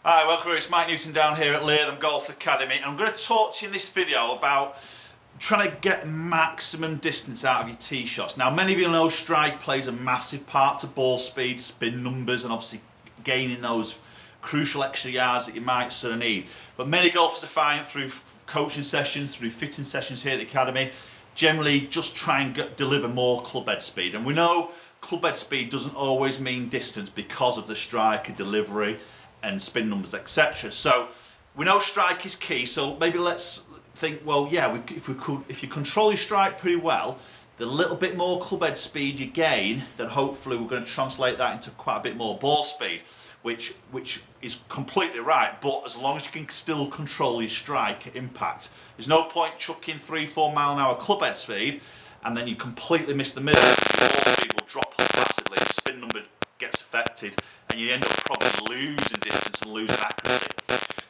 Hi, welcome. It's Mike Newton down here at Latham Golf Academy, and I'm going to talk to you in this video about trying to get maximum distance out of your tee shots. Now, many of you know strike plays a massive part to ball speed, spin numbers, and obviously gaining those crucial extra yards that you might sort of need. But many golfers are finding through coaching sessions, through fitting sessions here at the academy, generally just try and deliver more club head speed. And we know club head speed doesn't always mean distance because of the striker delivery and spin numbers, etc. So we know strike is key. So maybe let's think, well, yeah, if you control your strike pretty well, the little bit more club head speed you gain, then hopefully we're going to translate that into quite a bit more ball speed, which is completely right. But as long as you can still control your strike impact, there's no point chucking 3-4 mile an hour club head speed and then you completely miss the middle. Your ball speed will drop off massively, the spin number gets affected, and you end up probably losing distance and losing accuracy.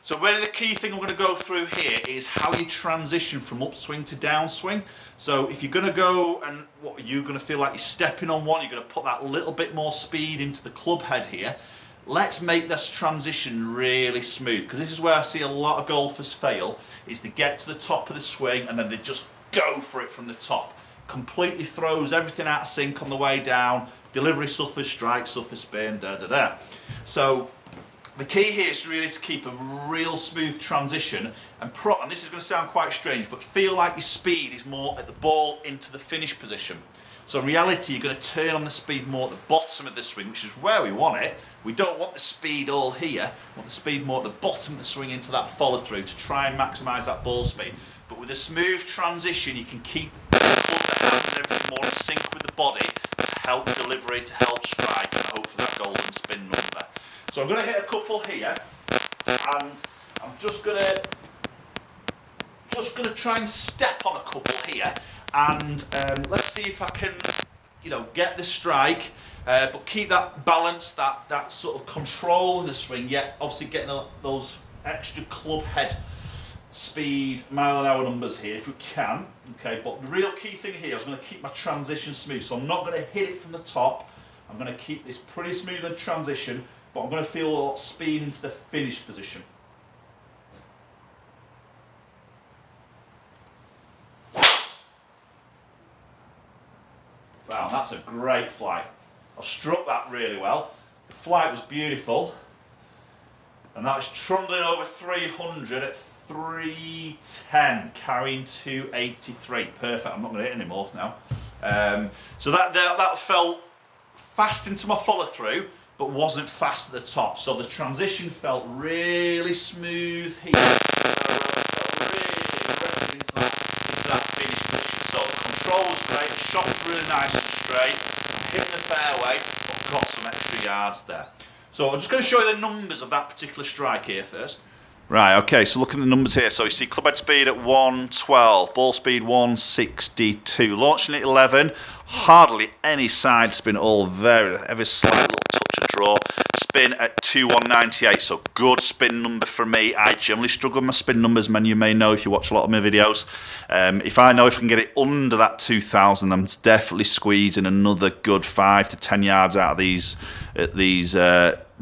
So really the key thing I'm going to go through here is how you transition from upswing to downswing. So if you're going to go and you're going to feel like you're stepping on one, you're going to put that little bit more speed into the club head here. Let's make this transition really smooth, because this is where I see a lot of golfers fail, is they get to the top of the swing and then they just go for it from the top. Completely throws everything out of sync on the way down. Delivery suffers, strike suffers, spin, So the key here is really to keep a real smooth transition and this is going to sound quite strange, but feel like your speed is more at the ball into the finish position. So in reality, you're going to turn on the speed more at the bottom of the swing, which is where we want it. We don't want the speed all here. We want the speed more at the bottom of the swing into that follow through to try and maximise that ball speed. But with a smooth transition, you can keep the hands and everything more in sync with the body to help delivery, to help strike, and hope for that golden spin number. So I'm going to hit a couple here, and I'm just going to try and step on a couple here, and let's see if I can, get the strike, but keep that balance, that sort of control in the swing, yet obviously getting those extra club head speed mile an hour numbers here if we can. Okay, but the real key thing here is I'm going to keep my transition smooth, so I'm not going to hit it from the top. I'm going to keep this pretty smooth in transition, but I'm going to feel a lot of speed into the finish position. Wow, that's a great flight. I struck that really well. The flight was beautiful, and that was trundling over 300 at 310, carrying 283. Perfect. I'm not going to hit anymore now. So that felt fast into my follow through, but wasn't fast at the top. So the transition felt really smooth here. Really into that finish position. So the control was great. The shot was really nice and straight. I'm hitting the fairway, but got some extra yards there. So I'm just going to show you the numbers of that particular strike here first. Right, okay, so look at the numbers here. So you see club head speed at 112, ball speed 162, launching at 11, hardly any side spin at all, very slight little touch of draw. Spin at 2198, so good spin number for me. I generally struggle with my spin numbers, man. You may know if you watch a lot of my videos. If I can get it under that 2000, I'm definitely squeezing another good 5 to 10 yards out of these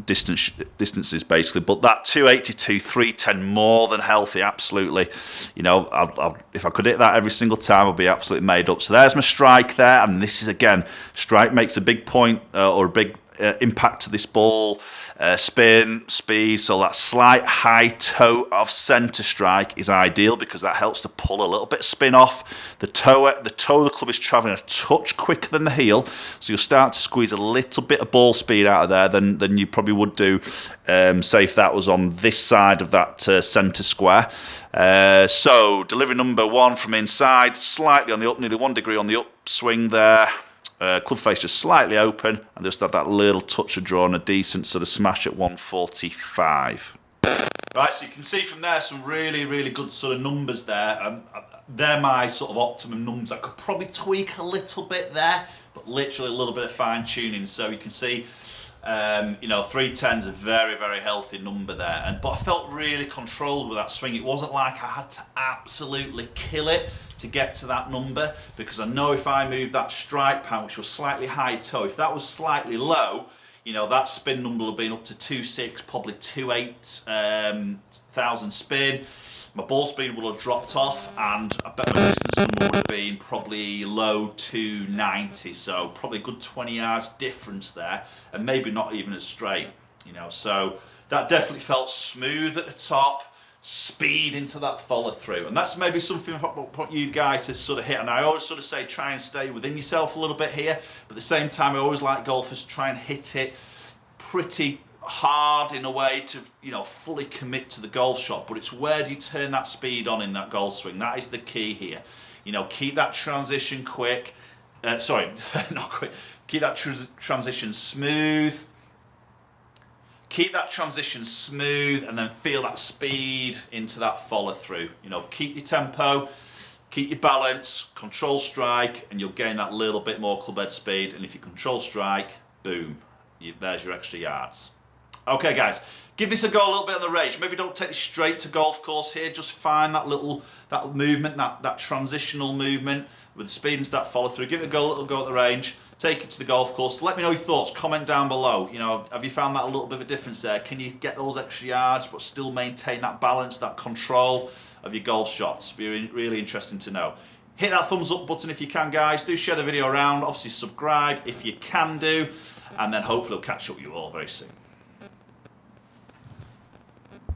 distances basically. But that 282, 310, more than healthy, absolutely. If I could hit that every single time, I'd be absolutely made up. So there's my strike there, and this is again, strike makes a big point or a big impact to this ball, spin, speed. So that slight high toe of centre strike is ideal because that helps to pull a little bit of spin off. The toe of the club is travelling a touch quicker than the heel, so you'll start to squeeze a little bit of ball speed out of there than you probably would do, say if that was on this side of that centre square. So delivery number 1 from inside, slightly on the up, nearly 1 degree on the upswing there. Club face just slightly open, and just had that little touch of draw and a decent sort of smash at 145. Right, so you can see from there some really, really good sort of numbers there. They're my sort of optimum numbers. I could probably tweak a little bit there, but literally a little bit of fine tuning. So you can see, 310 is a very, very healthy number there. But I felt really controlled with that swing. It wasn't like I had to absolutely kill it to get to that number, because I know if I move that strike pan, which was slightly high toe, if that was slightly low, You know, that spin number will have been up to 2.6, probably 2.8 thousand spin. My ball speed will have dropped off, and I bet my distance number would have been probably low 290, so probably a good 20 yards difference there, and maybe not even as straight, you know. So that definitely felt smooth at the top, speed into that follow through, and that's maybe something I want you guys to sort of hit. And I always sort of say try and stay within yourself a little bit here, but at the same time I always like golfers to try and hit it pretty hard in a way to, you know, fully commit to the golf shot. But it's where do you turn that speed on in that golf swing? That is the key here. You know, keep that transition quick, sorry, not quick, keep that transition smooth. Keep that transition smooth, and then feel that speed into that follow through. You know, keep your tempo, keep your balance, control strike, and you'll gain that little bit more club head speed. And if you control strike, boom, there's your extra yards. Okay guys, give this a go a little bit on the range. Maybe don't take this straight to golf course here, just find that movement, that transitional movement with the speed and that follow through. Give it a little go at the range, take it to the golf course. Let me know your thoughts, comment down below. You know, have you found that a little bit of a difference there? Can you get those extra yards but still maintain that balance, that control of your golf shots? Be really interesting to know. Hit that thumbs up button if you can, guys. Do share the video around, obviously subscribe if you can do, and then hopefully I'll catch up with you all very soon.